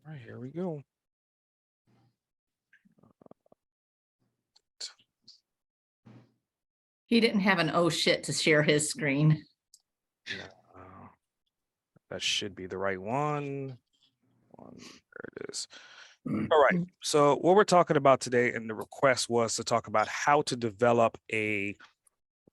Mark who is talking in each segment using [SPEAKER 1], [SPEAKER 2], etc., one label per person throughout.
[SPEAKER 1] All right, here we go.
[SPEAKER 2] He didn't have an oh shit to share his screen.
[SPEAKER 1] That should be the right one. There it is. All right. So what we're talking about today, and the request was to talk about how to develop a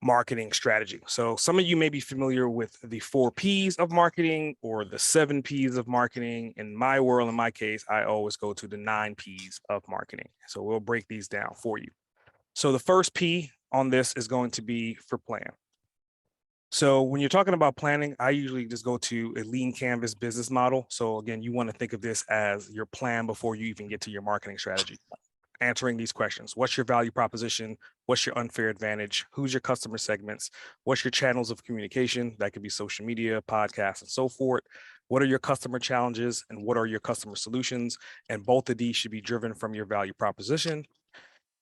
[SPEAKER 1] marketing strategy. So some of you may be familiar with the 4 Ps of marketing or the 7 Ps of marketing. In my world, in my case, I always go to the 9 Ps of marketing. So we'll break these down for you. So the first P on this is going to be for plan. So when you're talking about planning, I usually just go to a lean canvas business model. So again, you want to think of this as your plan before you even get to your marketing strategy. Answering these questions: what's your value proposition? What's your unfair advantage? Who's your customer segments? What's your channels of communication? That could be social media, podcasts, and so forth. What are your customer challenges and what are your customer solutions? And both of these should be driven from your value proposition.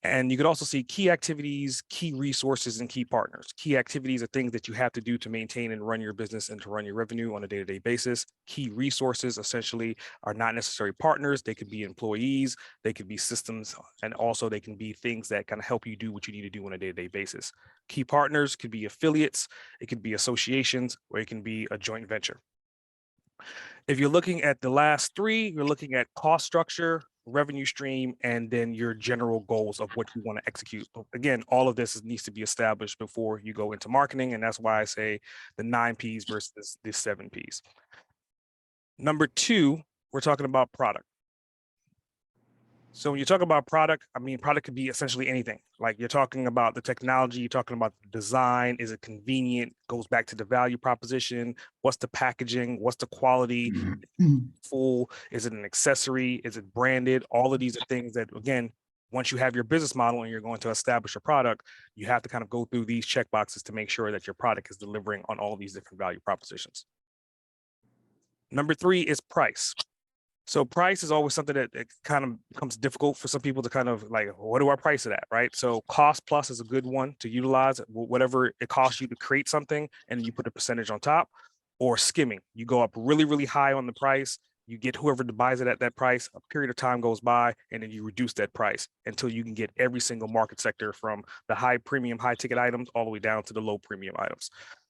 [SPEAKER 1] And you could also see key activities, key resources, and key partners. Key activities are things that you have to do to maintain and run your business and to run your revenue on a day-to-day basis. Key resources essentially are not necessarily partners. They could be employees, they could be systems, and also they can be things that kind of help you do what you need to do on a day-to-day basis. Key partners could be affiliates, it could be associations, or it can be a joint venture. If you're looking at the last 3, you're looking at cost structure, revenue stream, and then your general goals of what you want to execute. Again, all of this needs to be established before you go into marketing. And that's why I say the 9 Ps versus the 7 Ps. Number 2, we're talking about product. So when you talk about product, I mean, product could be essentially anything. Like you're talking about the technology, you're talking about the design, is it convenient? Goes back to the value proposition. What's the packaging? What's the quality? Full? Is it an accessory? Is it branded? All of these are things that, again, once you have your business model and you're going to establish a product, you have to kind of go through these check boxes to make sure that your product is delivering on all of these different value propositions. Number 3 is price. So price is always something that it kind of becomes difficult for some people to kind of like, what do I price it at, right? So cost plus is a good one to utilize. Whatever it costs you to create something, and then you put a percentage on top. Or skimming, you go up really, really high on the price. You get whoever buys it at that price. A period of time goes by, and then you reduce that price until you can get every single market sector, from the high premium, high ticket items all the way down to the low premium items.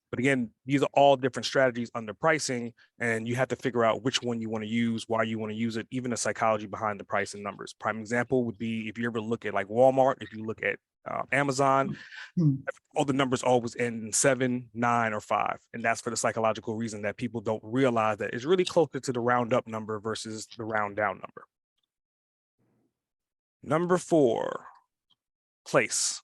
[SPEAKER 1] But again, these are all different strategies under pricing, and you have to figure out which one you want to use, why you want to use it, even the psychology behind the price and numbers. Prime example would be if you ever look at like Walmart, if you look at Amazon, all the numbers always end in 7, 9, or 5. And that's for the psychological reason that people don't realize that it's really closer to the round up number versus the round down number. Number 4, place.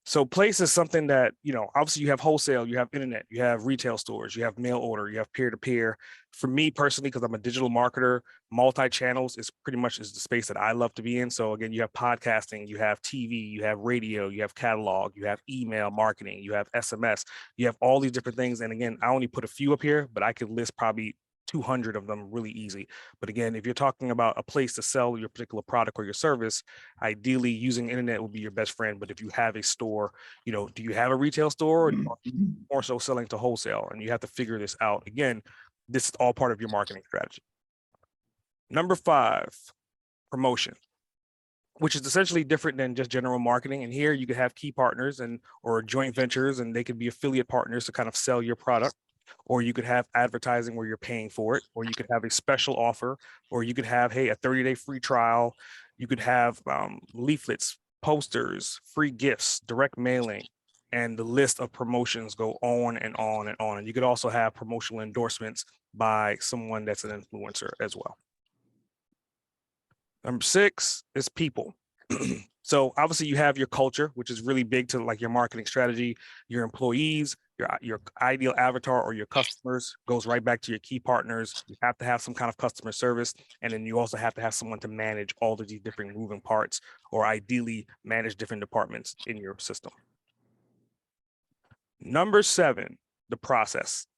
[SPEAKER 1] So place is something that, obviously you have wholesale, you have internet, you have retail stores, you have mail order, you have peer-to-peer. For me personally, because I'm a digital marketer, multi-channels is pretty much the space that I love to be in. So again, you have podcasting, you have TV, you have radio, you have catalog, you have email marketing, you have SMS, you have all these different things. And again, I only put a few up here, but I could list probably 200 of them really easy. But again, if you're talking about a place to sell your particular product or your service, ideally using internet will be your best friend. But if you have a store, do you have a retail store, or are you more so selling to wholesale? And you have to figure this out. Again, this is all part of your marketing strategy. Number 5, promotion, which is essentially different than just general marketing. And here you could have key partners or joint ventures, and they could be affiliate partners to kind of sell your product. Or you could have advertising where you're paying for it, or you could have a special offer, or you could have, hey, a 30-day free trial. You could have leaflets, posters, free gifts, direct mailing, and the list of promotions go on and on and on. And you could also have promotional endorsements by someone that's an influencer as well. Number 6 is people. So obviously you have your culture, which is really big to like your marketing strategy, your employees, your ideal avatar or your customers, goes right back to your key partners. You have to have some kind of customer service. And then you also have to have someone to manage all of these different moving parts, or ideally manage different departments in your system. Number 7, the process.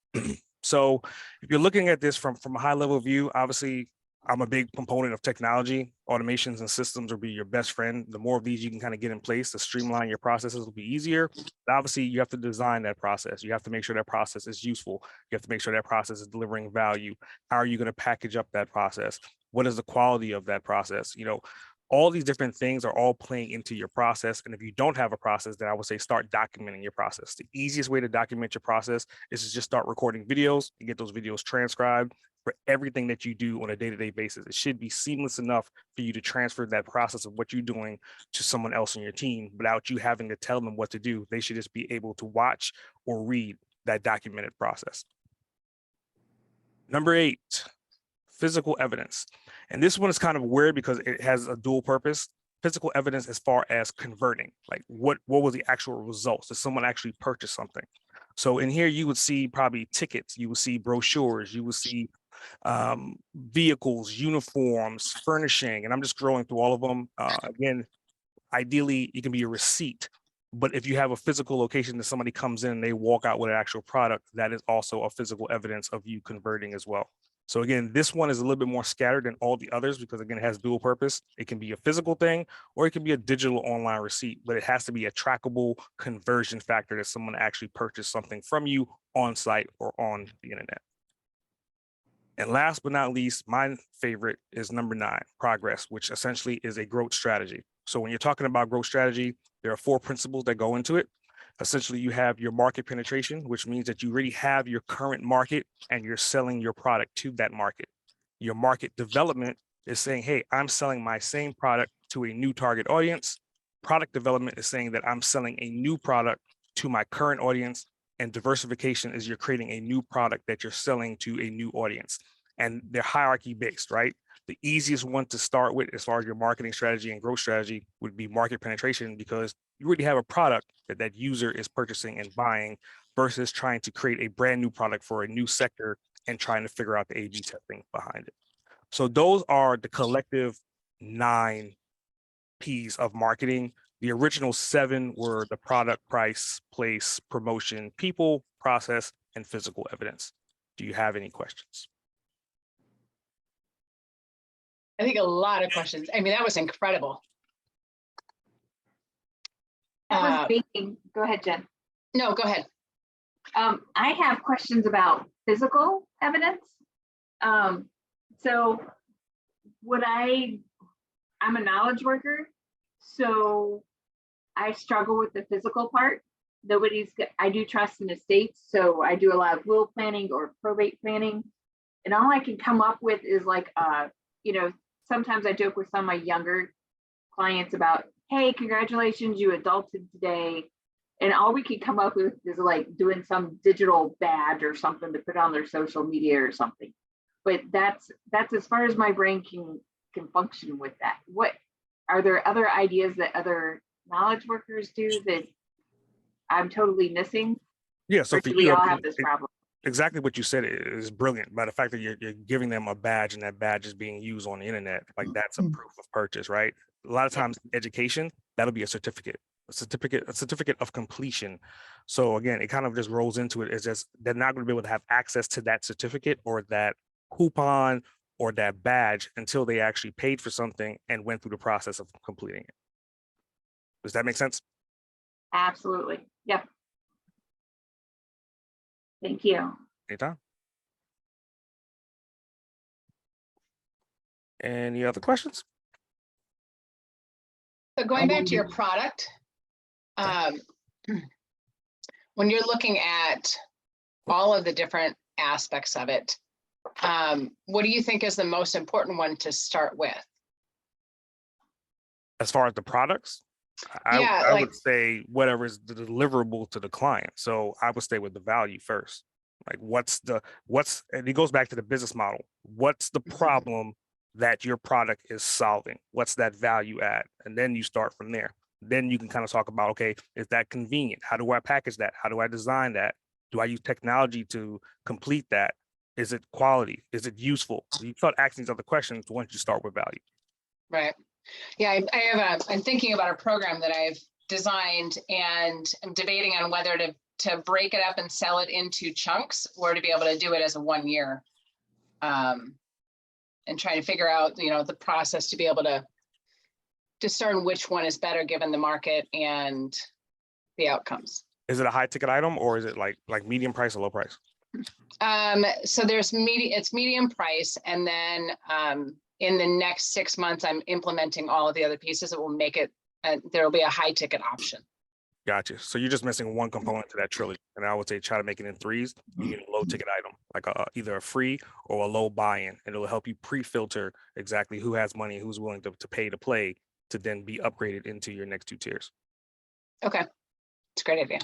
[SPEAKER 1] So if you're looking at this from a high level view, obviously I'm a big proponent of technology. Automations and systems will be your best friend. The more of these you can kind of get in place to streamline your processes will be easier. But obviously, you have to design that process. You have to make sure that process is useful. You have to make sure that process is delivering value. How are you going to package up that process? What is the quality of that process? All these different things are all playing into your process. And if you don't have a process, then I would say start documenting your process. The easiest way to document your process is to just start recording videos and get those videos transcribed for everything that you do on a day-to-day basis. It should be seamless enough for you to transfer that process of what you're doing to someone else on your team without you having to tell them what to do. They should just be able to watch or read that documented process. Number 8, physical evidence. And this one is kind of weird because it has a dual purpose. Physical evidence as far as converting, like what was the actual results? Did someone actually purchase something? So in here, you would see probably tickets, you would see brochures, you would see vehicles, uniforms, furnishing, and I'm just scrolling through all of them. Again, ideally, it can be a receipt, but if you have a physical location that somebody comes in and they walk out with an actual product, that is also a physical evidence of you converting as well. So again, this one is a little bit more scattered than all the others because again, it has dual purpose. It can be a physical thing or it can be a digital online receipt, but it has to be a trackable conversion factor that someone actually purchased something from you on site or on the internet. And last but not least, my favorite is number 9, progress, which essentially is a growth strategy. So when you're talking about growth strategy, there are 4 principles that go into it. Essentially, you have your market penetration, which means that you already have your current market and you're selling your product to that market. Your market development is saying, hey, I'm selling my same product to a new target audience. Product development is saying that I'm selling a new product to my current audience. And diversification is you're creating a new product that you're selling to a new audience. And they're hierarchy based, right? The easiest one to start with as far as your marketing strategy and growth strategy would be market penetration, because you already have a product that that user is purchasing and buying versus trying to create a brand new product for a new sector and trying to figure out the A/B testing behind it. So those are the collective 9 P's of marketing. The original 7 were the product, price, place, promotion, people, process, and physical evidence. Do you have any questions?
[SPEAKER 3] I think a lot of questions. I mean, that was incredible.
[SPEAKER 4] That was making, go ahead, Jen.
[SPEAKER 3] No, go ahead.
[SPEAKER 4] I have questions about physical evidence. So I'm a knowledge worker, so I struggle with the physical part. I do trust in estates, so I do a lot of will planning or probate planning. And all I can come up with is like, sometimes I joke with some of my younger clients about, hey, congratulations, you adulted today. And all we can come up with is like doing some digital badge or something to put on their social media or something. But that's as far as my brain can function with that. What are there other ideas that other knowledge workers do that I'm totally missing?
[SPEAKER 1] Yeah, so
[SPEAKER 4] or
[SPEAKER 1] for
[SPEAKER 4] do we
[SPEAKER 1] you,
[SPEAKER 4] all have this problem?
[SPEAKER 1] exactly what you said is brilliant. By the fact that you're giving them a badge and that badge is being used on the internet, like that's a proof of purchase, right? A lot of times education, that'll be a certificate of completion. So again, it kind of just rolls into it. It's just they're not going to be able to have access to that certificate or that coupon or that badge until they actually paid for something and went through the process of completing it. Does that make sense?
[SPEAKER 4] Absolutely. Yep. Thank you.
[SPEAKER 1] Anytime. Any other questions?
[SPEAKER 3] So going back to your product, when you're looking at all of the different aspects of it, what do you think is the most important one to start with?
[SPEAKER 1] As far as the products, I would say whatever is the deliverable to the client. So I would stay with the value first. Like and it goes back to the business model. What's the problem that your product is solving? What's that value add? And then you start from there. Then you can kind of talk about, okay, is that convenient? How do I package that? How do I design that? Do I use technology to complete that? Is it quality? Is it useful? You start asking these other questions once you start with value.
[SPEAKER 3] Right. Yeah, I'm thinking about a program that I've designed, and I'm debating on whether to break it up and sell it into chunks or to be able to do it as a 1 year and trying to figure out, the process to be able to discern which one is better given the market and the outcomes.
[SPEAKER 1] Is it a high ticket item or is it like medium price or low price?
[SPEAKER 3] So there's it's medium price, and then in the next 6 months, I'm implementing all of the other pieces that will make it, there'll be a high ticket option.
[SPEAKER 1] Gotcha. So you're just missing one component to that trilogy. And I would say try to make it in threes. You get a low ticket item, like either a free or a low buy-in. And it'll help you pre-filter exactly who has money, who's willing to pay to play, to then be upgraded into your next 2 tiers.
[SPEAKER 3] Okay. It's a great idea.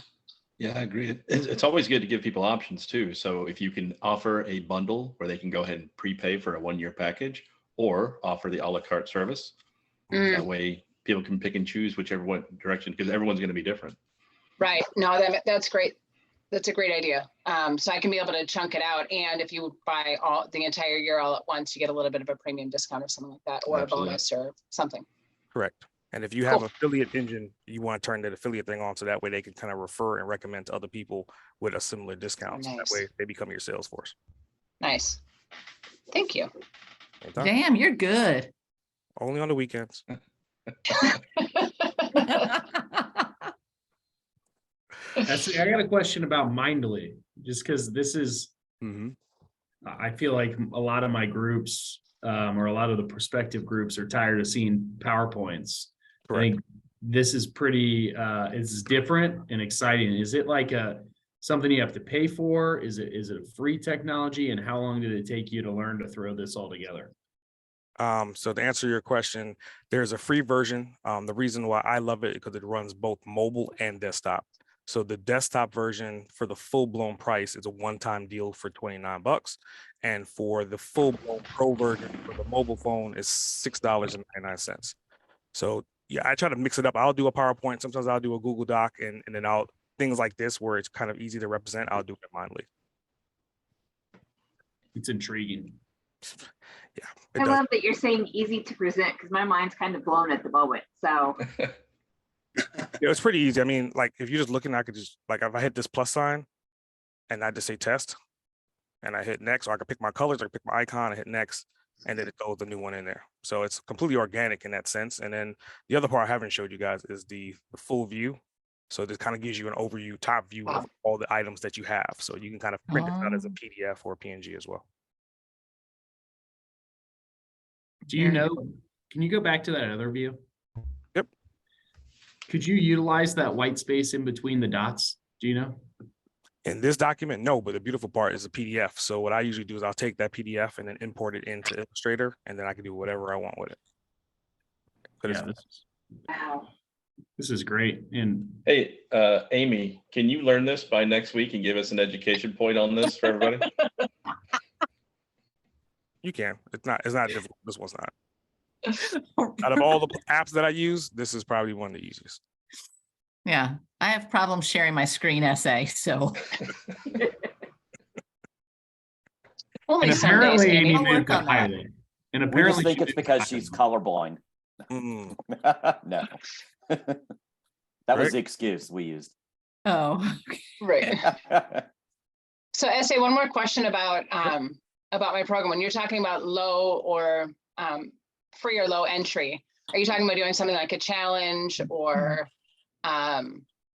[SPEAKER 5] Yeah, I agree. It's always good to give people options too. So if you can offer a bundle where they can go ahead and prepay for a 1-year package, or offer the a la carte service, that way people can pick and choose whichever direction, because everyone's going to be different.
[SPEAKER 3] Right. No, that's great. That's a great idea. So I can be able to chunk it out. And if you buy the entire year all at once, you get a little bit of a premium discount or something like that, or
[SPEAKER 5] Absolutely.
[SPEAKER 3] a bonus or something.
[SPEAKER 1] Correct. And if you have affiliate engine, you want to turn that affiliate thing on so that way they can kind of refer and recommend to other people with a similar discount. So that
[SPEAKER 3] Nice.
[SPEAKER 1] way they become your sales force.
[SPEAKER 3] Nice. Thank you.
[SPEAKER 1] Anytime.
[SPEAKER 2] Damn, you're good.
[SPEAKER 1] Only on the weekends.
[SPEAKER 6] Actually, I got a question about Mindly, just because this is,
[SPEAKER 1] Mhm.
[SPEAKER 6] I feel like a lot of my groups, or a lot of the prospective groups are tired of seeing PowerPoints. I
[SPEAKER 1] Correct.
[SPEAKER 6] think this is pretty, it's different and exciting. Is it like something you have to pay for? Is it a free technology? And how long did it take you to learn to throw this all together?
[SPEAKER 1] So to answer your question, there's a free version. The reason why I love it is because it runs both mobile and desktop. So the desktop version for the full-blown price is a one-time deal for $29. And for the full-blown pro version for the mobile phone is $6.99. So yeah, I try to mix it up. I'll do a PowerPoint. Sometimes I'll do a Google Doc, and then things like this where it's kind of easy to represent, I'll do it in Mindly.
[SPEAKER 6] It's intriguing.
[SPEAKER 1] Yeah.
[SPEAKER 4] I love that you're saying easy to present, because my mind's kind of blown at the moment. So
[SPEAKER 1] Yeah, it's pretty easy. I mean, like if you're just looking, I could just like if I hit this plus sign and I just say test and I hit next, or I could pick my colors, I could pick my icon and hit next, and then it throws the new one in there. So it's completely organic in that sense. And then the other part I haven't showed you guys is the full view. So this kind of gives you an overview, top view of all the items that you have. So you can kind of print it out as a PDF or a PNG as well.
[SPEAKER 6] Do you know, can you go back to that other view?
[SPEAKER 1] Yep.
[SPEAKER 6] Could you utilize that white space in between the dots? Do you know?
[SPEAKER 1] In this document, no, but the beautiful part is a PDF. So what I usually do is I'll take that PDF and then import it into Illustrator, and then I can do whatever I want with it.
[SPEAKER 6] Yeah,
[SPEAKER 4] wow.
[SPEAKER 6] this is great. And
[SPEAKER 5] Hey, Amy, can you learn this by next week and give us an education point on this for everybody?
[SPEAKER 1] You can. It's not difficult. This one's not. Out of all the apps that I use, this is probably one of the easiest.
[SPEAKER 2] Yeah, I have problems sharing my screen essay, so.
[SPEAKER 3] Only
[SPEAKER 6] and
[SPEAKER 3] some days,
[SPEAKER 6] apparently
[SPEAKER 3] Amy.
[SPEAKER 6] Amy
[SPEAKER 2] I'll
[SPEAKER 6] moved
[SPEAKER 2] work
[SPEAKER 6] to
[SPEAKER 2] on that.
[SPEAKER 6] Highland. And
[SPEAKER 7] We just
[SPEAKER 6] apparently
[SPEAKER 7] think
[SPEAKER 6] she
[SPEAKER 7] it's
[SPEAKER 6] didn't
[SPEAKER 7] because
[SPEAKER 6] have
[SPEAKER 7] she's
[SPEAKER 6] them.
[SPEAKER 7] colorblind.
[SPEAKER 1] Mm,
[SPEAKER 7] No. That was
[SPEAKER 1] Rick?
[SPEAKER 7] the excuse we used.
[SPEAKER 2] Oh,
[SPEAKER 3] Right. So SA, one more question about my program. When you're talking about low or free or low entry, are you talking about doing something like a challenge or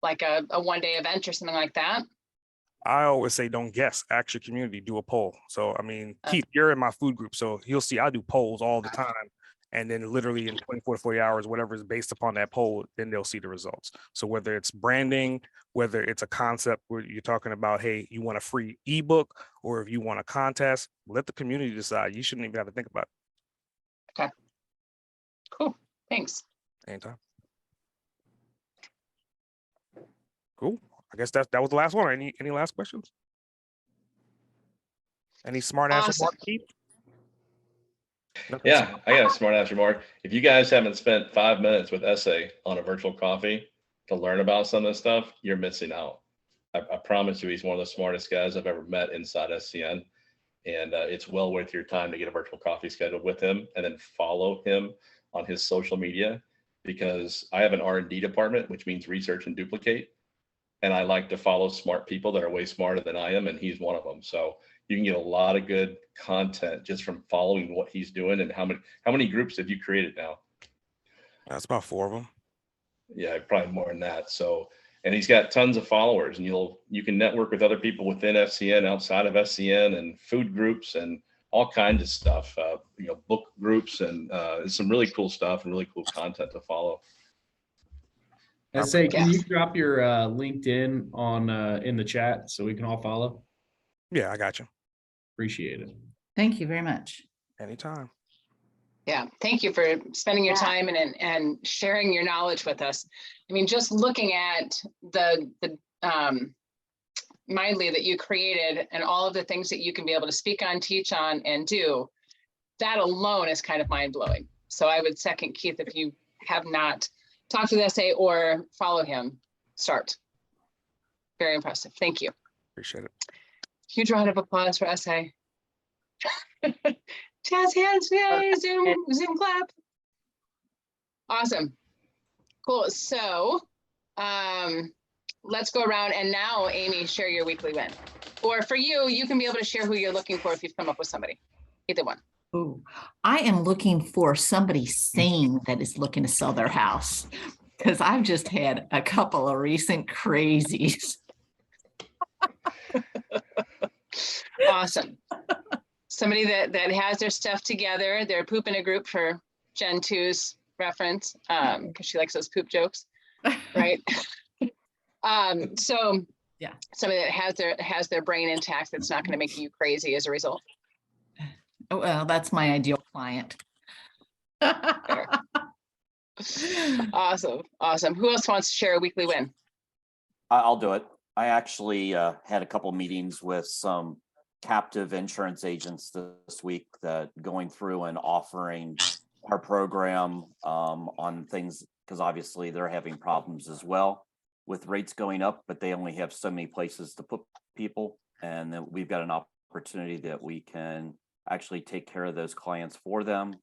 [SPEAKER 3] like a 1-day event or something like that?
[SPEAKER 1] I always say don't guess, ask your community, do a poll. So I mean, Keith, you're in my food group, so you'll see I do polls all the time. And then literally in 24 to 40 hours, whatever is based upon that poll, then they'll see the results. So whether it's branding, whether it's a concept where you're talking about, hey, you want a free ebook, or if you want a contest, let the community decide. You shouldn't even have to think about it.
[SPEAKER 3] Okay. Cool. Thanks.
[SPEAKER 1] Anytime. Cool. I guess that was the last one. Any last questions? Any smart ass
[SPEAKER 3] Awesome.
[SPEAKER 1] remark, Keith? Nothing
[SPEAKER 5] Yeah, I got a smart ass remark. If you guys haven't spent 5 minutes with Essay on a virtual coffee to learn about some of this stuff, you're missing out. I promise you, he's one of the smartest guys I've ever met inside SCN. And it's well worth your time to get a virtual coffee scheduled with him and then follow him on his social media, because I have an R&D department, which means research and duplicate. And I like to follow smart people that are way smarter than I am. And he's one of them. So You can get a lot of good content just from following what he's doing. And how many groups have you created now?
[SPEAKER 1] That's about 4 of them.
[SPEAKER 5] Yeah, probably more than that. So, and he's got tons of followers, and you can network with other people within FCN, outside of FCN, and food groups and all kinds of stuff. Book groups, and it's some really cool stuff and really cool content to follow.
[SPEAKER 6] Can you drop your LinkedIn on in the chat so we can all follow?
[SPEAKER 1] Yeah, I got you.
[SPEAKER 6] Appreciate it.
[SPEAKER 2] Thank you very much.
[SPEAKER 1] Anytime.
[SPEAKER 3] Yeah, thank you for spending your
[SPEAKER 4] Yeah.
[SPEAKER 3] time and sharing your knowledge with us. I mean, just looking at the Mindly that you created and all of the things that you can be able to speak on, teach on, and do, that alone is kind of mind-blowing. So I would second Keith, if you have not talked with SA or follow him, start. Very impressive. Thank you.
[SPEAKER 1] Appreciate it.
[SPEAKER 3] Huge round of applause for SA. Jazz hands, yay, Zoom clap. Awesome. Cool. So let's go around, and now Amy, share your weekly win. Or for you, you can be able to share who you're looking for if you've come up with somebody. Either one.
[SPEAKER 2] Ooh, I am looking for somebody sane that is looking to sell their house, because I've just had a couple of recent crazies.
[SPEAKER 3] Awesome. Somebody that has their stuff together. They're pooping a group for Gen 2's reference, because she likes those poop jokes, right? So
[SPEAKER 2] Yeah.
[SPEAKER 3] Somebody that has their brain intact, that's not going to make you crazy as a result.
[SPEAKER 2] Oh, well, that's my ideal client.
[SPEAKER 3] Awesome. Who else wants to share a weekly win?
[SPEAKER 7] I'll do it. I actually had a couple meetings with some captive insurance agents this week that going through and offering our program on things, because obviously they're having problems as well with rates going up, but they only have so many places to put people. And then we've got an opportunity that we can actually take care of those clients for them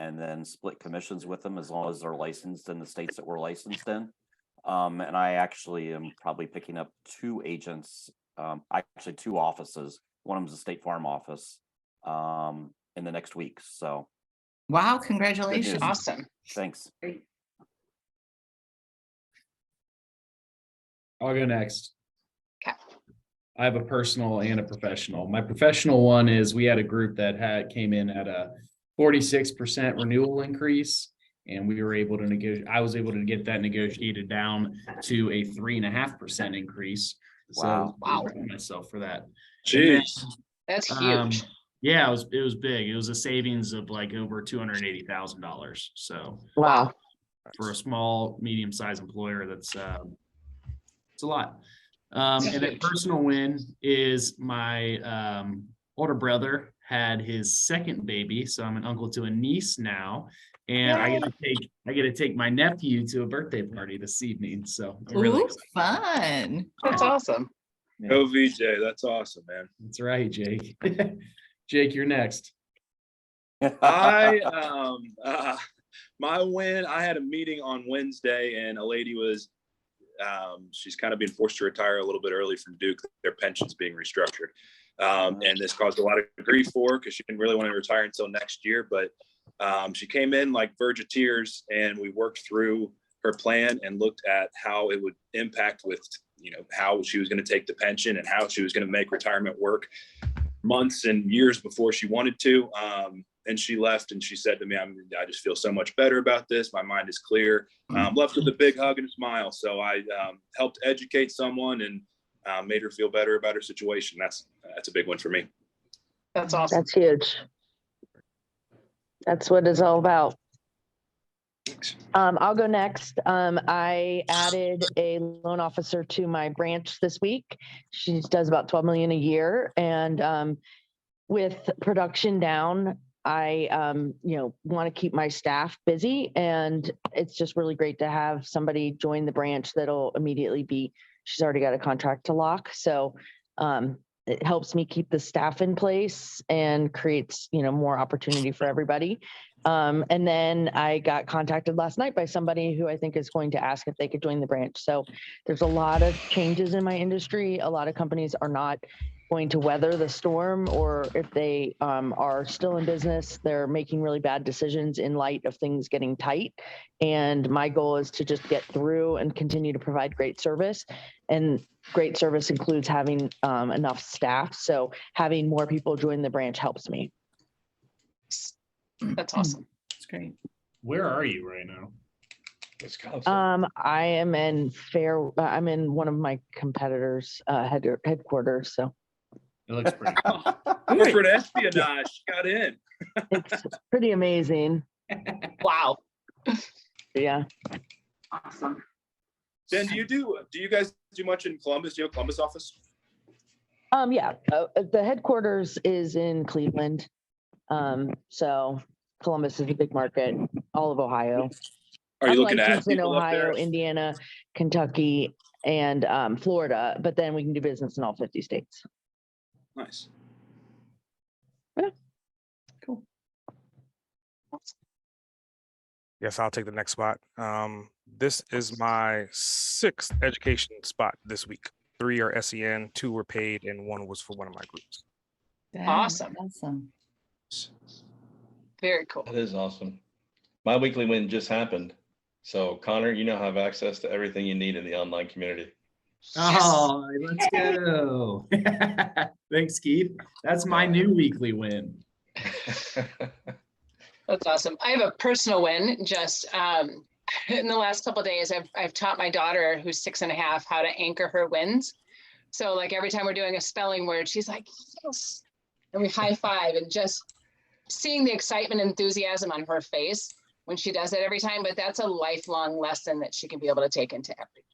[SPEAKER 7] and then split commissions with them as long as they're licensed in the states that we're licensed in. And I actually am probably picking up 2 agents, actually 2 offices. One of them is a State Farm office in the next week. So
[SPEAKER 2] Wow, congratulations.
[SPEAKER 3] Awesome.
[SPEAKER 7] thanks.
[SPEAKER 6] I'll go next.
[SPEAKER 3] Okay.
[SPEAKER 6] I have a personal and a professional. My professional one is we had a group that came in at a 46% renewal increase, and we were able to negotiate. I was able to get that negotiated down to a 3.5% increase. So
[SPEAKER 3] Wow.
[SPEAKER 6] I'm proud of myself for that.
[SPEAKER 8] Jeez.
[SPEAKER 3] That's huge.
[SPEAKER 6] Yeah, it was big. It was a savings of like over $280,000. So
[SPEAKER 3] Wow.
[SPEAKER 6] for a small, medium-sized employer, that's it's a lot. And then personal win is my older brother had his second baby, so I'm an uncle to a niece now, and I get to take my nephew to a birthday party this evening. So I'm really
[SPEAKER 2] Ooh,
[SPEAKER 6] excited.
[SPEAKER 2] fun.
[SPEAKER 3] That's awesome.
[SPEAKER 8] Go VJ. That's awesome, man.
[SPEAKER 6] That's right, Jake. Jake, you're next.
[SPEAKER 8] I my win, I had a meeting on Wednesday, and a lady was she's kind of being forced to retire a little bit early from Duke. Their pension's being restructured. And this caused a lot of grief for her because she didn't really want to retire until next year. But she came in like verge of tears, and we worked through her plan and looked at how it would impact with, how she was going to take the pension and how she was going to make retirement work months and years before she wanted to. And she left, and she said to me, I just feel so much better about this. My mind is clear. Left with a big hug and a smile. So I helped educate someone and made her feel better about her situation. That's a big one for me.
[SPEAKER 3] That's awesome.
[SPEAKER 9] That's huge. That's what it's all about. I'll go next. I added a loan officer to my branch this week. She does about 12 million a year. And with production down, I want to keep my staff busy, and it's just really great to have somebody join the branch that'll immediately she's already got a contract to lock. So it helps me keep the staff in place and creates, more opportunity for everybody. And then I got contacted last night by somebody who I think is going to ask if they could join the branch. So there's a lot of changes in my industry. A lot of companies are not going to weather the storm, or if they are still in business, they're making really bad decisions in light of things getting tight. And my goal is to just get through and continue to provide great service. And great service includes having enough staff. So having more people join the branch helps me.
[SPEAKER 3] That's awesome.
[SPEAKER 2] That's great.
[SPEAKER 6] Where are you right now?
[SPEAKER 5] Wisconsin.
[SPEAKER 9] I am in I'm in one of my competitors' headquarters. So
[SPEAKER 6] It looks pretty.
[SPEAKER 8] Corporate espionage got in.
[SPEAKER 9] it's pretty amazing.
[SPEAKER 3] Wow.
[SPEAKER 9] Yeah.
[SPEAKER 4] Awesome.
[SPEAKER 8] Jen, do you guys do much in Columbus? Do you have a Columbus office?
[SPEAKER 9] Yeah. The headquarters is in Cleveland. So Columbus is a big market, all of Ohio.
[SPEAKER 8] Are you
[SPEAKER 9] I'm
[SPEAKER 8] looking to add
[SPEAKER 9] licensed in
[SPEAKER 8] people up
[SPEAKER 9] Ohio,
[SPEAKER 8] there?
[SPEAKER 9] Indiana, Kentucky, and Florida, but then we can do business in all 50 states.
[SPEAKER 8] Nice.
[SPEAKER 1] Yes, I'll take the next spot. This is my 6th education spot this week. 3 are SEN, 2 were paid, and 1 was for one of my groups.
[SPEAKER 3] Awesome.
[SPEAKER 2] Awesome.
[SPEAKER 3] Very cool.
[SPEAKER 5] That is awesome. My weekly win just happened. So Connor, you now have access to everything you need in the online community.
[SPEAKER 6] Oh, let's go. Thanks, Keith. That's my new weekly win.
[SPEAKER 3] That's awesome. I have a personal win. Just in the last couple of days, I've taught my daughter, who's 6.5, how to anchor her wins. So like every time we're doing a spelling word, she's like, yes, and we high five, and just seeing the excitement and enthusiasm on her face when she does it every time. But that's a lifelong lesson that she can be able to take into everything.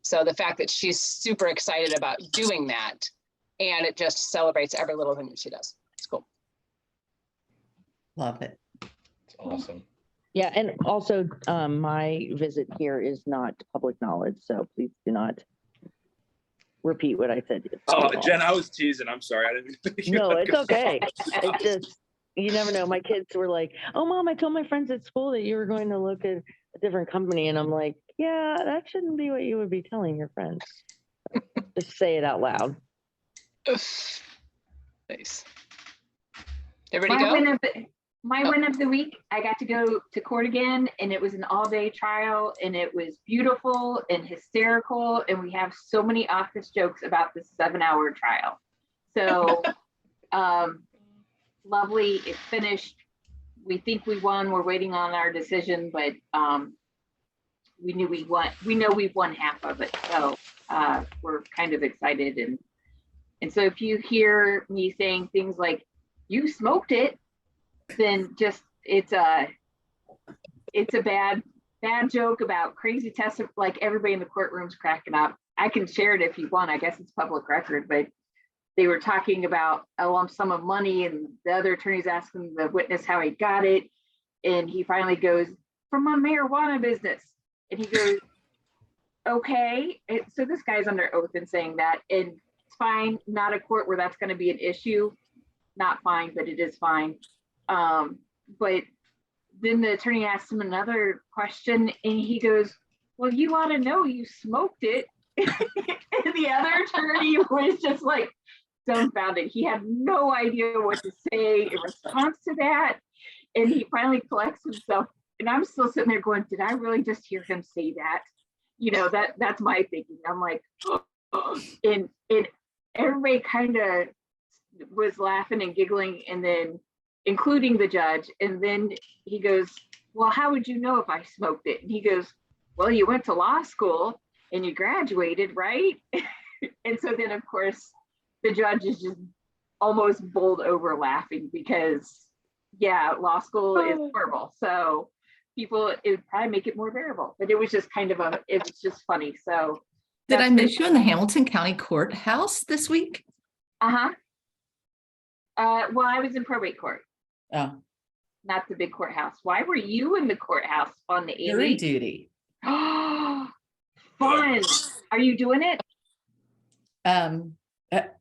[SPEAKER 3] So the fact that she's super excited about doing that, and it just celebrates every little thing that she does. It's cool.
[SPEAKER 2] Love it.
[SPEAKER 5] It's awesome.
[SPEAKER 9] Yeah, and also my visit here is not public knowledge, so please do not repeat what I said.
[SPEAKER 8] Oh, Jen, I was teasing. I'm sorry. I didn't think you
[SPEAKER 9] No,
[SPEAKER 8] had
[SPEAKER 9] it's
[SPEAKER 8] to-
[SPEAKER 9] okay. It's just, you never know. My kids were like, oh, Mom, I told my friends at school that you were going to look at a different company. And I'm like, yeah, that shouldn't be what you would be telling your friends. Just say it out loud.
[SPEAKER 3] Nice. Everybody go?
[SPEAKER 4] My win of the week, I got to go to court again, and it was an all-day trial, and it was beautiful and hysterical, and we have so many office jokes about this 7-hour trial. So lovely. It's finished. We think we won. We're waiting on our decision, but we knew we won. We know we've won half of it, so we're kind of excited. And so if you hear me saying things like "you smoked it," then just it's a bad joke about crazy tests. Like everybody in the courtroom's cracking up. I can share it if you want. I guess it's public record, but they were talking about a lump sum of money, and the other attorney's asking the witness how he got it, and he finally goes, "From my marijuana business," and he goes, "Okay." So this guy's under oath and saying that, and it's fine. Not a court where that's going to be an issue. Not fine, but it is fine. But then the attorney asked him another question, and he goes, "Well, you ought to know you smoked it." And the other attorney was just like dumbfounded. He had no idea what to say in response to that. And he finally collects himself. And I'm still sitting there going, did I really just hear him say that? You know, that's my thinking. I'm like, oh. And everybody kind of was laughing and giggling, and then including the judge. And then he goes, "Well, how would you know if I smoked it?" And he goes, "Well, you went to law school and you graduated, right?" And so then, of course, the judge is just almost bowled over laughing because, yeah, law school is horrible. So people, it would probably make it more bearable. But it was just kind of it was just funny. So
[SPEAKER 2] Did I miss you in the Hamilton County Courthouse this week?
[SPEAKER 4] Well, I was in probate court,
[SPEAKER 2] Oh,
[SPEAKER 4] not the big courthouse. Why were you in the courthouse on the
[SPEAKER 2] jury
[SPEAKER 4] 8th?
[SPEAKER 2] duty.
[SPEAKER 4] Oh, fun. Are you doing it?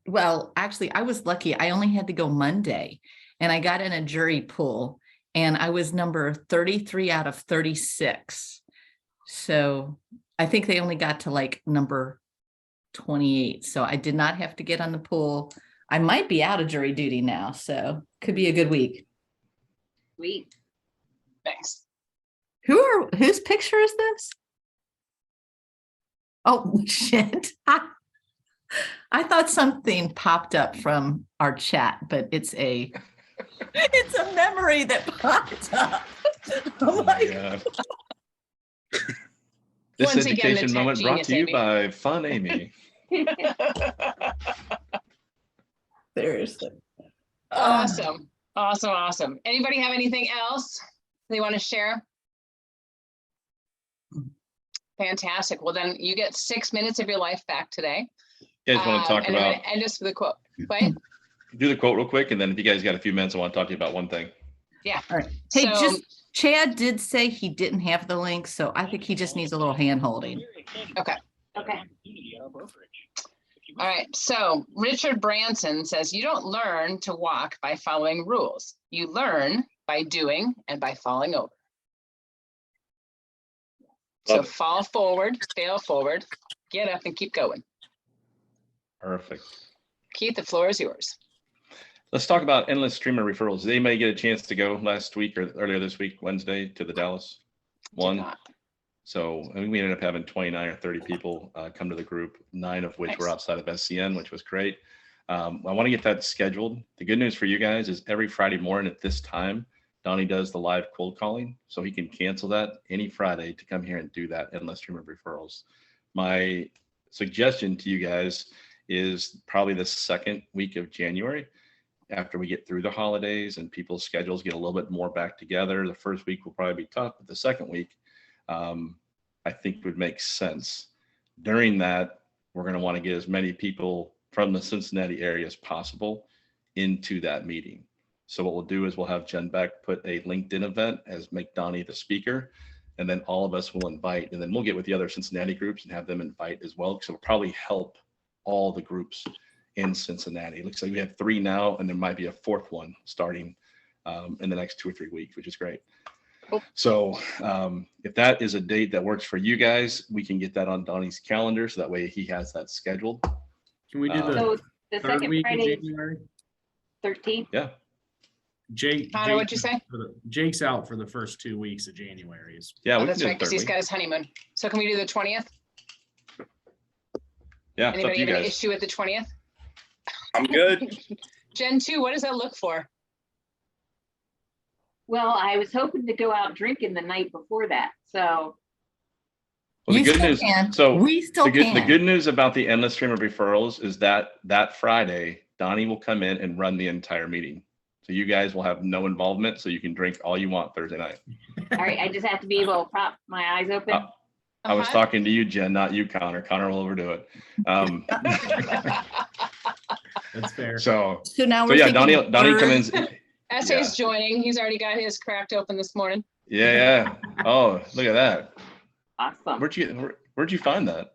[SPEAKER 2] Well, actually, I was lucky. I only had to go Monday, and I got in a jury pool, and I was number 33 out of 36. So I think they only got to like number 28th. So I did not have to get on the pool. I might be out of jury duty now, so could be a good week.
[SPEAKER 4] Sweet.
[SPEAKER 3] Thanks.
[SPEAKER 2] Whose picture is this? Oh, shit. I thought something popped up from our chat, but it's a memory that popped up. Oh my
[SPEAKER 5] God. This
[SPEAKER 3] Once again, the
[SPEAKER 5] education
[SPEAKER 3] tech
[SPEAKER 5] moment brought
[SPEAKER 3] genius,
[SPEAKER 5] to you
[SPEAKER 3] Amy.
[SPEAKER 5] by Fun Amy.
[SPEAKER 2] Seriously.
[SPEAKER 3] Awesome. Awesome. Anybody have anything else they want to share? Fantastic. Well, then you get 6 minutes of your life back today.
[SPEAKER 5] You guys want to talk
[SPEAKER 3] And I'm
[SPEAKER 5] about,
[SPEAKER 3] gonna end us with a quote. Wait.
[SPEAKER 5] do the quote real quick, and then if you guys got a few minutes, I want to talk to you about one thing.
[SPEAKER 3] Yeah.
[SPEAKER 2] All right. Hey,
[SPEAKER 3] So-
[SPEAKER 2] Chad did say he didn't have the link, so I think he just needs a little hand holding.
[SPEAKER 3] Okay.
[SPEAKER 4] Okay.
[SPEAKER 3] All right. So Richard Branson says, you don't learn to walk by following rules. You learn by doing and by falling over. So
[SPEAKER 5] Love it.
[SPEAKER 3] fall forward, fail forward, get up and keep going.
[SPEAKER 5] Perfect.
[SPEAKER 3] Keith, the floor is yours.
[SPEAKER 5] Let's talk about endless streamer referrals. Did anybody get a chance to go last week or earlier this week, Wednesday, to the Dallas
[SPEAKER 3] Did
[SPEAKER 5] one?
[SPEAKER 3] not.
[SPEAKER 5] So I think we ended up having 29 or 30 people come to the group, 9 of which were
[SPEAKER 3] Nice.
[SPEAKER 5] outside of SCN, which was great. I want to get that scheduled. The good news for you guys is every Friday morning at this time, Donnie does the live cold calling, so he can cancel that any Friday to come here and do that endless stream of referrals. My suggestion to you guys is probably the second week of January, after we get through the holidays and people's schedules get a little bit more back together. The first week will probably be tough, but the second week, I think would make sense. During that, we're going to want to get as many people from the Cincinnati area as possible into that meeting. So what we'll do is we'll have Jen Beck put a LinkedIn event as make Donnie the speaker, and then all of us will invite, and then we'll get with the other Cincinnati groups and have them invite as well, because it'll probably help all the groups in Cincinnati. It looks like we have 3 now, and there might be a 4th one starting in the next 2 or 3 weeks, which is great.
[SPEAKER 3] Cool.
[SPEAKER 5] So if that is a date that works for you guys, we can get that on Donnie's calendar, so that way he has that scheduled.
[SPEAKER 6] Can we do
[SPEAKER 5] So
[SPEAKER 4] So
[SPEAKER 6] the
[SPEAKER 4] the
[SPEAKER 6] third
[SPEAKER 4] second
[SPEAKER 6] week of
[SPEAKER 4] Friday,
[SPEAKER 6] January?
[SPEAKER 4] 13th.
[SPEAKER 5] Yeah.
[SPEAKER 3] Connor, what'd you say?
[SPEAKER 6] Jake's out for the first 2 weeks of January.
[SPEAKER 5] Yeah,
[SPEAKER 3] Oh,
[SPEAKER 5] we can
[SPEAKER 3] that's
[SPEAKER 5] do
[SPEAKER 3] right,
[SPEAKER 5] the
[SPEAKER 3] because
[SPEAKER 5] third
[SPEAKER 3] he's
[SPEAKER 5] week.
[SPEAKER 3] got his honeymoon. So can we do the 20th?
[SPEAKER 5] Yeah, it's up to
[SPEAKER 3] Anybody
[SPEAKER 5] you
[SPEAKER 3] have an
[SPEAKER 5] guys.
[SPEAKER 3] issue with the 20th?
[SPEAKER 8] I'm good.
[SPEAKER 3] Gen 2, what does that look for?
[SPEAKER 4] Well, I was hoping to go out drinking the night before that. So
[SPEAKER 5] Well, the
[SPEAKER 2] You
[SPEAKER 5] good
[SPEAKER 2] still
[SPEAKER 5] news,
[SPEAKER 2] can.
[SPEAKER 5] so
[SPEAKER 2] We still
[SPEAKER 5] the
[SPEAKER 2] can.
[SPEAKER 5] good news about the endless stream of referrals is that Friday, Donnie will come in and run the entire meeting. So you guys will have no involvement, so you can drink all you want Thursday night.
[SPEAKER 4] all right, I just have to be able to prop my eyes open.
[SPEAKER 5] I was
[SPEAKER 3] Uh-huh.
[SPEAKER 5] talking to you, Jen, not you, Connor. Connor will overdo it.
[SPEAKER 6] That's fair.
[SPEAKER 5] So
[SPEAKER 2] So now
[SPEAKER 5] so
[SPEAKER 2] we're
[SPEAKER 5] yeah,
[SPEAKER 2] thinking
[SPEAKER 5] Donnie
[SPEAKER 2] third.
[SPEAKER 5] comes in.
[SPEAKER 3] Essay's joining. He's already got his cracked open this morning.
[SPEAKER 5] Yeah. Oh, look at that.
[SPEAKER 4] Awesome.
[SPEAKER 5] Where'd you find that?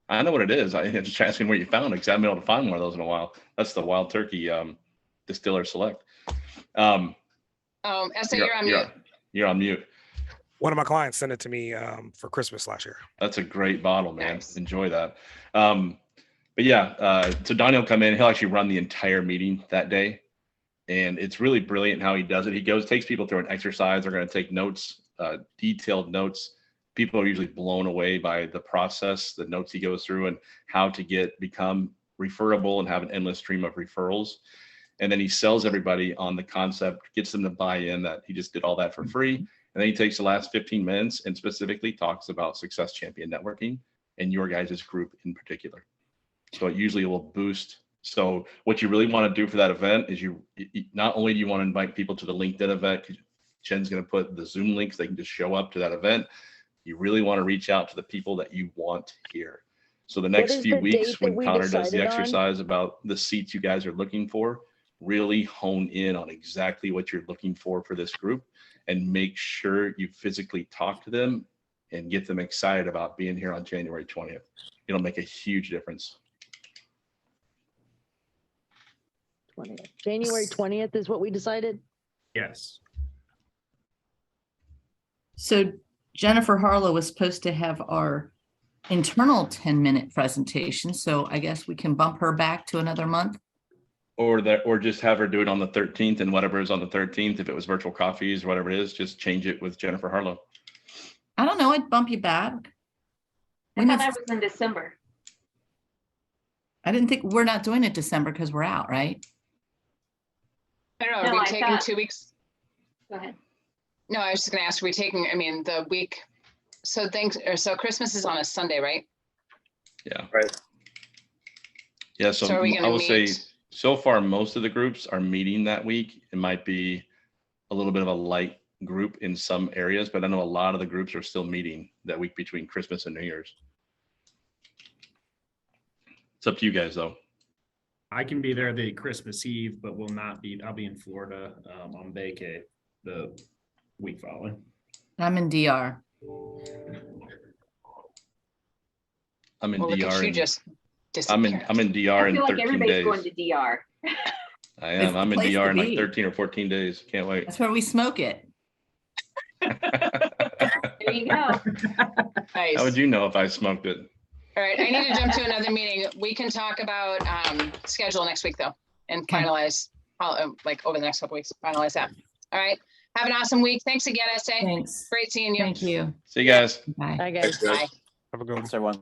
[SPEAKER 5] I know what it is. I'm just asking where you found it, because I haven't been able to find one of those in a while. That's the Wild Turkey Distiller Select.
[SPEAKER 3] Essay, you're on mute.
[SPEAKER 5] You're on mute.
[SPEAKER 1] One of my clients sent it to me for Christmas last year.
[SPEAKER 5] That's a great bottle, man.
[SPEAKER 3] Nice.
[SPEAKER 5] Enjoy that. But yeah, so Donnie will come in. He'll actually run the entire meeting that day. And it's really brilliant how he does it. He takes people through an exercise. They're going to take notes, detailed notes. People are usually blown away by the process, the notes he goes through, and how to become referable and have an endless stream of referrals. And then he sells everybody on the concept, gets them to buy in that he just did all that for free. And then he takes the last 15 minutes and specifically talks about Success Champion Networking and your guys' group in particular. So it usually will boost. So what you really want to do for that event is you not only do you want to invite people to the LinkedIn event, because Jen's going to put the Zoom links, they can just show up to that event. You really want to reach out to the people that you want here. So the next
[SPEAKER 9] is
[SPEAKER 5] few
[SPEAKER 9] the date
[SPEAKER 5] weeks,
[SPEAKER 9] that
[SPEAKER 5] when
[SPEAKER 9] we
[SPEAKER 5] Connor does the
[SPEAKER 9] decided on?
[SPEAKER 5] exercise about the seats you guys are looking for, really hone in on exactly what you're looking for this group, and make sure you physically talk to them and get them excited about being here on January 20th. It'll make a huge difference.
[SPEAKER 9] 20th. January 20th is what we decided.
[SPEAKER 6] Yes.
[SPEAKER 2] So Jennifer Harlow was supposed to have our internal 10-minute presentation. So I guess we can bump her back to another month.
[SPEAKER 5] Or just have her do it on the 13th, and whatever is on the 13th, if it was virtual coffees or whatever it is, just change it with Jennifer Harlow.
[SPEAKER 2] I don't know. I'd bump you back.
[SPEAKER 4] I thought that was in December.
[SPEAKER 2] I didn't think we're not doing it December because we're out, right?
[SPEAKER 3] I don't know,
[SPEAKER 4] No,
[SPEAKER 3] are we
[SPEAKER 4] I
[SPEAKER 3] taking
[SPEAKER 4] thought-
[SPEAKER 3] 2 weeks?
[SPEAKER 4] Go ahead.
[SPEAKER 3] No, I was just gonna ask, are we taking, I mean, the week, so so Christmas is on a Sunday, right?
[SPEAKER 5] Yeah.
[SPEAKER 8] Right.
[SPEAKER 5] Yeah.
[SPEAKER 3] So
[SPEAKER 5] So
[SPEAKER 3] are we
[SPEAKER 5] I
[SPEAKER 3] gonna
[SPEAKER 5] will say,
[SPEAKER 3] meet?
[SPEAKER 5] so far, most of the groups are meeting that week. It might be a little bit of a light group in some areas, but I know a lot of the groups are still meeting that week between Christmas and New Year's. It's up to you guys, though.
[SPEAKER 6] I can be there the Christmas Eve, but will not be, I'll be in Florida on vacay the week following.
[SPEAKER 2] I'm in DR.
[SPEAKER 5] I'm in
[SPEAKER 3] Well, look
[SPEAKER 5] DR.
[SPEAKER 3] at you
[SPEAKER 5] and
[SPEAKER 3] just
[SPEAKER 5] I'm
[SPEAKER 3] disappeared.
[SPEAKER 5] in DR
[SPEAKER 4] I
[SPEAKER 5] in
[SPEAKER 4] feel like
[SPEAKER 5] 13
[SPEAKER 4] everybody's
[SPEAKER 5] days.
[SPEAKER 4] going to DR.
[SPEAKER 5] I
[SPEAKER 2] It's
[SPEAKER 5] am.
[SPEAKER 2] the
[SPEAKER 5] I'm in
[SPEAKER 2] place
[SPEAKER 5] DR
[SPEAKER 2] to
[SPEAKER 5] in like
[SPEAKER 2] be.
[SPEAKER 5] 13 or 14 days. Can't wait.
[SPEAKER 2] That's where we smoke it.
[SPEAKER 4] There you go.
[SPEAKER 3] Nice.
[SPEAKER 5] How would you know if I smoked it?
[SPEAKER 3] All right, I need to jump to another meeting. We can talk about schedule next week though, and
[SPEAKER 2] Okay.
[SPEAKER 3] finalize, like over the next couple weeks, finalize that. All right, have an awesome week. Thanks again, SA.
[SPEAKER 2] Thanks.
[SPEAKER 3] Great seeing you.
[SPEAKER 2] Thank you.
[SPEAKER 5] See you guys.
[SPEAKER 2] Bye.
[SPEAKER 9] Hi, guys.
[SPEAKER 3] Bye.
[SPEAKER 1] Have a good one.
[SPEAKER 7] Thanks, everyone.